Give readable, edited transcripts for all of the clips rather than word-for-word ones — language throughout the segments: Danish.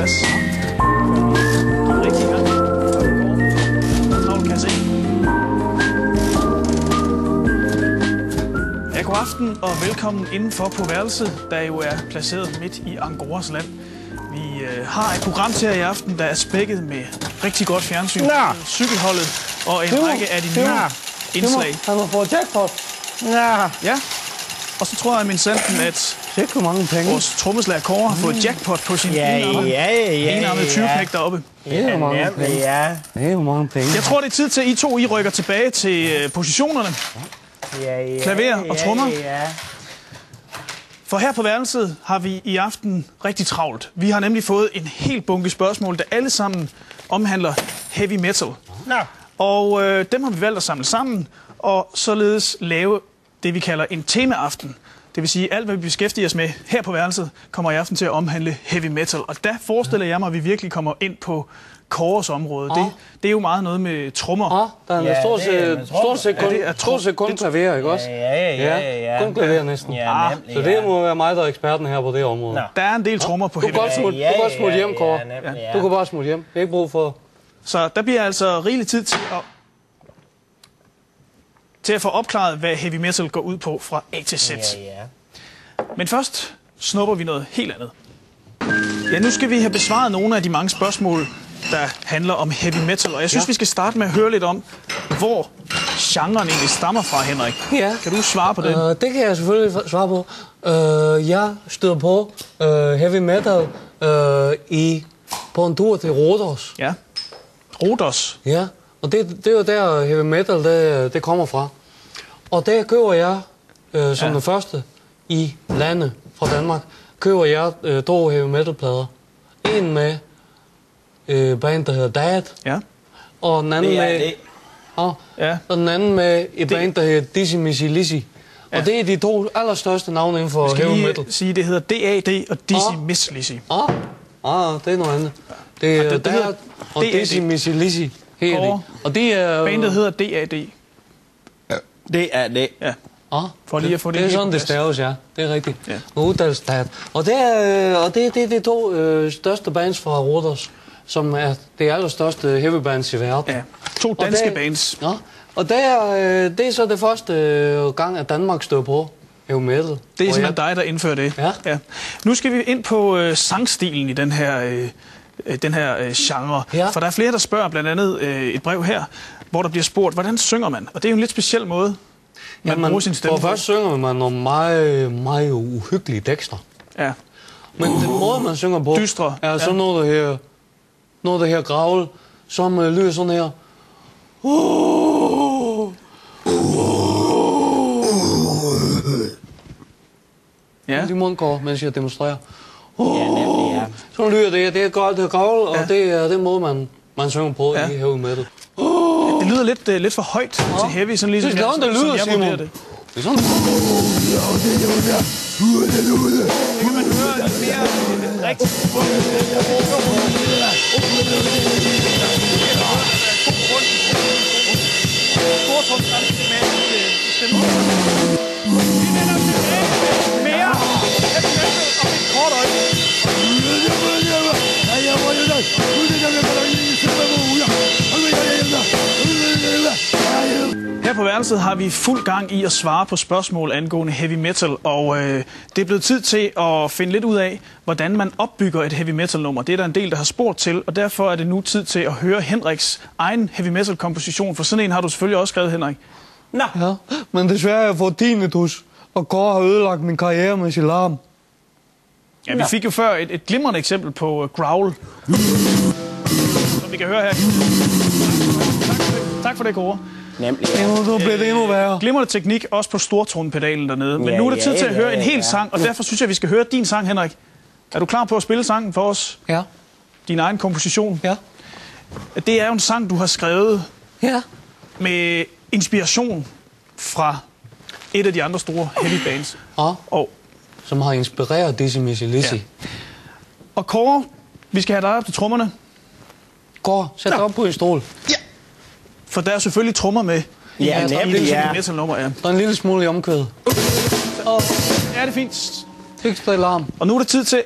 plads. Rigtig gang. Travlt kan jeg se. Ja, god aften og velkommen indenfor på værelset, der jo er placeret midt i Angoras land. Vi har et program til jer i aften, der er spækket med rigtig godt fjernsyn, cykelholdet og en række af de nye indslag. Han har fået jackpot. Ja, og så tror jeg min sanden, at vores trommeslager Kåre har fået jackpot på sin enarmede 20-pæk deroppe. Det er jo mange penge. Det er jo mange penge. Jeg tror, det er tid til, at I to rykker tilbage til positionerne. Klaver og trommer. For her på værelset har vi i aften rigtig travlt. Vi har nemlig fået en hel bunke spørgsmål, der alle sammen omhandler heavy metal. Og dem har vi valgt at samle sammen, og således lave det, vi kalder en temaaften. Det vil sige, at alt, hvad vi beskæftiger os med her på værelset, kommer i aften til at omhandle heavy metal. Og der forestiller jeg mig, at vi virkelig kommer ind på Kåres område. Det er jo meget noget med trommer. Der er stort set kun klaver, ikke også? Ja. Kun klaver næsten. Så det må være mig, der er eksperten her på det område. Der er en del trommer på heavy metal. Du kan godt smutte hjem, Kåre. Du kan bare smutte hjem. Det er ikke brug for... Så der bliver altså rigelig tid til at få opklaret, hvad heavy metal går ud på fra A til Z. Men først snupper vi noget helt andet. Ja, nu skal vi have besvaret nogle af de mange spørgsmål, der handler om heavy metal. Og jeg synes, vi skal starte med at høre lidt om, hvor genren egentlig stammer fra, Henrik. Ja. Kan du svare på det? Det kan jeg selvfølgelig svare på. Jeg støder på heavy metal på en tur til Rhodos. Ja. Rhodos? Ja, og det er jo der heavy metal det kommer fra. Og der køber jeg som den første i landet fra Danmark, køber jeg 2 heavy metal plader. En med band, der hedder Dad. Ja. Og den anden og den anden med et band, der hedder Dizzy Mizzy Lizzy. Og det er de 2 allerstørste navne inden for heavy metal. Skal sige, det hedder DAD og Dizzy Mizzy Lizzy. Det er noget andet. Det er Dad og Dizzy Mizzy Lizzy. Og det er... Bandet hedder DAD. DAD. Ja. For lige at få det. Det er sådan, det staves, ja. Det er rigtigt. Udtalstat. Og det er de 2 største bands fra Rhodos, som er det allerstørste heavy bands i verden. Ja. 2 danske bands. Ja. Og det er så det første gang, at Danmark stod på heavy metal. Det er simpelthen dig, der indfører det. Ja. Nu skal vi ind på sangstilen i den her genre. Ja. For der er flere, der spørger, blandt andet et brev her, hvor der bliver spurgt, hvordan synger man? Og det er jo en lidt speciel måde, man bruger sin stemme. For først synger man nogle meget, meget uhyggelige tekster. Ja. Men den måde, man synger på, dystre. Er så noget der her gravl, som lyder sådan her. Ja. De mundgår, mens jeg demonstrerer. Sådan lyder det. Det er godt, det er gravl, og det er den måde, man synger på i heavy metal. Det lyder lidt for højt til heavy, sådan ligesom det er sådan, det lyder, Simon. Det er sådan. Det kan man høre lidt mere rigtigt. Vi vender tilbage med mere heavy metal om et kort øjeblik. Her på værelset har vi fuld gang i at svare på spørgsmål angående heavy metal, og det er blevet tid til at finde lidt ud af, hvordan man opbygger et heavy metal nummer. Det er der en del, der har spurgt til, og derfor er det nu tid til at høre Henriks egen heavy metal komposition, for sådan en har du selvfølgelig også skrevet, Henrik. Ja, men desværre har jeg fået tinnitus, og Kåre har ødelagt min karriere med sin larm. Ja, vi fik jo før et glimrende eksempel på growl, som vi kan høre her. Tak for det, Kåre. Nemlig, Nu bliver det endnu værre. Glimrende teknik, også på stortonpedalen dernede. Men nu er det tid til at høre en hel sang, og derfor synes jeg, vi skal høre din sang, Henrik. Er du klar på at spille sangen for os? Ja. Din egen komposition? Ja. Det er jo en sang, du har skrevet med inspiration fra et af de andre store heavy bands. Og som har inspireret Dizzy Mizzy Lizzy. Ja. Og Kåre, vi skal have dig op til trommerne. Kåre, sæt dig op på en stol. Ja. For der er selvfølgelig trommer med. Ja, nemlig, ja. Metal-nummer, ja. Der er en lille smule i omkvædet. Ja, det er fint. Ekstra larm. Og nu er det tid til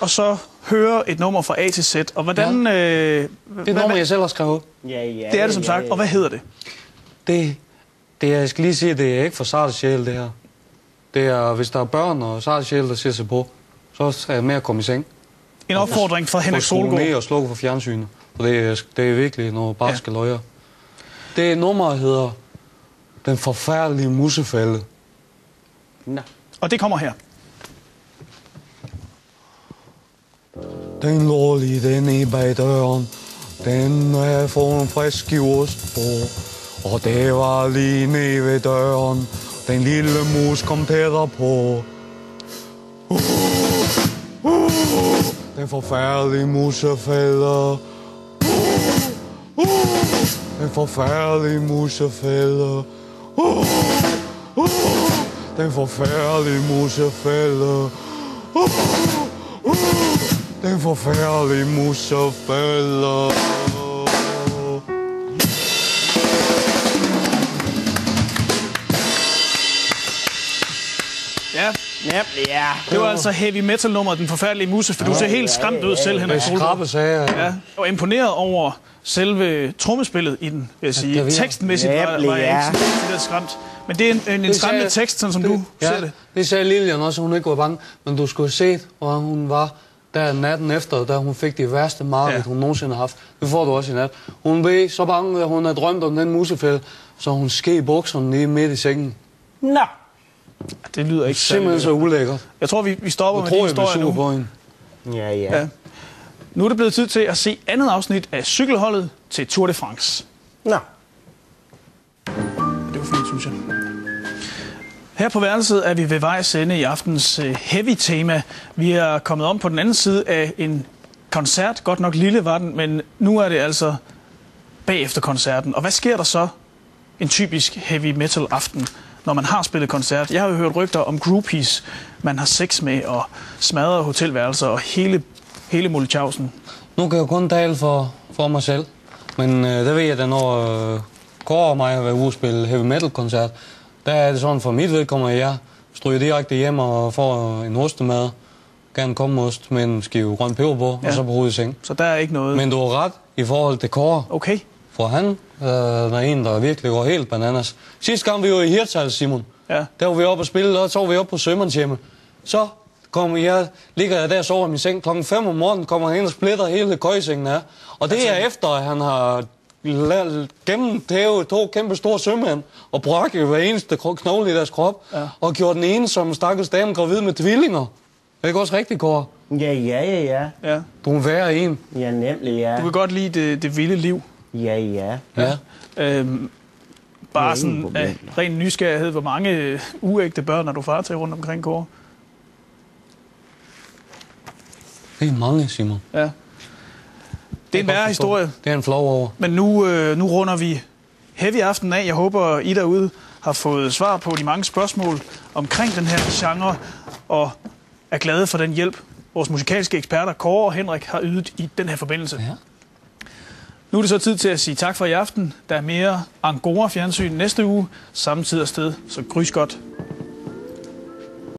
at så høre et nummer fra A til Z. Og hvordan... Det er et nummer, jeg selv har skrevet. Ja, Det er det som sagt. Og hvad hedder det? Jeg skal lige sige, det er ikke for sarte sjæl, det her. Det er, hvis der er børn og sarte sjæl, der ser sig på, så er jeg med at komme i seng. En opfordring fra Henrik Solgaard. Ned og slukke for fjernsynet. Og det er virkelig noget barske løjer. Det nummer hedder Den forfærdelige musefælde. Nå. Og det kommer her. Den lå lige den i bag døren. Den har jeg fået en frisk ost på. Og det var lige nede ved døren. Den lille mus kom tættere på. Den forfærdelige musefælde. Den forfærdelige musefælde. Den forfærdelige musefælde. Den forfærdelige musefælde. Ja. Det var altså heavy metal nummer, Den forfærdelige muse, for du ser helt skræmt ud selv, Henrik Solgaard. Ja. Og imponeret over selve trommespillet i den, vil jeg sige. Tekstmæssigt var jeg ikke sådan skræmt. Men det er en skræmmende tekst, sådan som du ser det. Det sagde Lilian også, hun ikke var bange. Men du skulle have set, hvor hun var der natten efter, da hun fik det værste mareridt, hun nogensinde har haft. Det får du også i nat. Hun blev så bange, at hun havde drømt om den musefælde, så hun sked i bukserne lige midt i sengen. Nå. Det lyder ikke simpelthen så ulækkert. Jeg tror, vi stopper med de historier nu. Ja. Nu er det blevet tid til at se andet afsnit af Cykelholdet til Tour de France. Nå. Det var fint, synes jeg. Her på værelset er vi ved vejs ende i aftens heavy-tema. Vi er kommet om på den anden side af en koncert. Godt nok lille var den, men nu er det altså bagefter koncerten. Og hvad sker der så en typisk heavy metal aften, når man har spillet koncert? Jeg har jo hørt rygter om groupies, man har sex med og smadret hotelværelser og hele Molletjavsen. Nu kan jeg kun tale for mig selv, men der ved jeg, at når Kåre og mig har været ude at spille heavy metal koncert, der er det sådan for mit vedkommende, at jeg stryger direkte hjem og får en ostemad, gerne kommeost med en skive grøn peber på, og så på hovedet i seng. Så der er ikke noget... Men du har ret i forhold til Kåre. Okay. For han er en, der virkelig går helt bananas. Sidste gang vi var i Hirtshals, Simon, der var vi oppe og spille, og så var vi oppe på Sømandshjemme. Så ligger jeg der og sover i min seng. 5:00 om morgenen kommer han ind og splitter hele køjesengen af. Og det er efter, at han har gennemtævet 2 kæmpe store sømænd og brækket hver eneste knogle i deres krop, og gjort den ene som stakkels dame gravid med tvillinger. Det er ikke også rigtigt, Kåre? Ja. Du er værre en. Ja, nemlig, ja. Du kan godt lide det vilde liv. Ja. Bare sådan af ren nysgerrighed, hvor mange uægte børn er du far til rundt omkring, Kåre? Det er mange, Simon. Ja. Det er en værre historie. Det er en flov over. Men nu runder vi heavy aften af. Jeg håber, I derude har fået svar på de mange spørgsmål omkring den her genre, og er glade for den hjælp, vores musikalske eksperter, Kåre og Henrik, har ydet i den her forbindelse. Ja. Nu er det så tid til at sige tak for i aften. Der er mere Angora fjernsyn næste uge, samme tid og sted, så grys godt.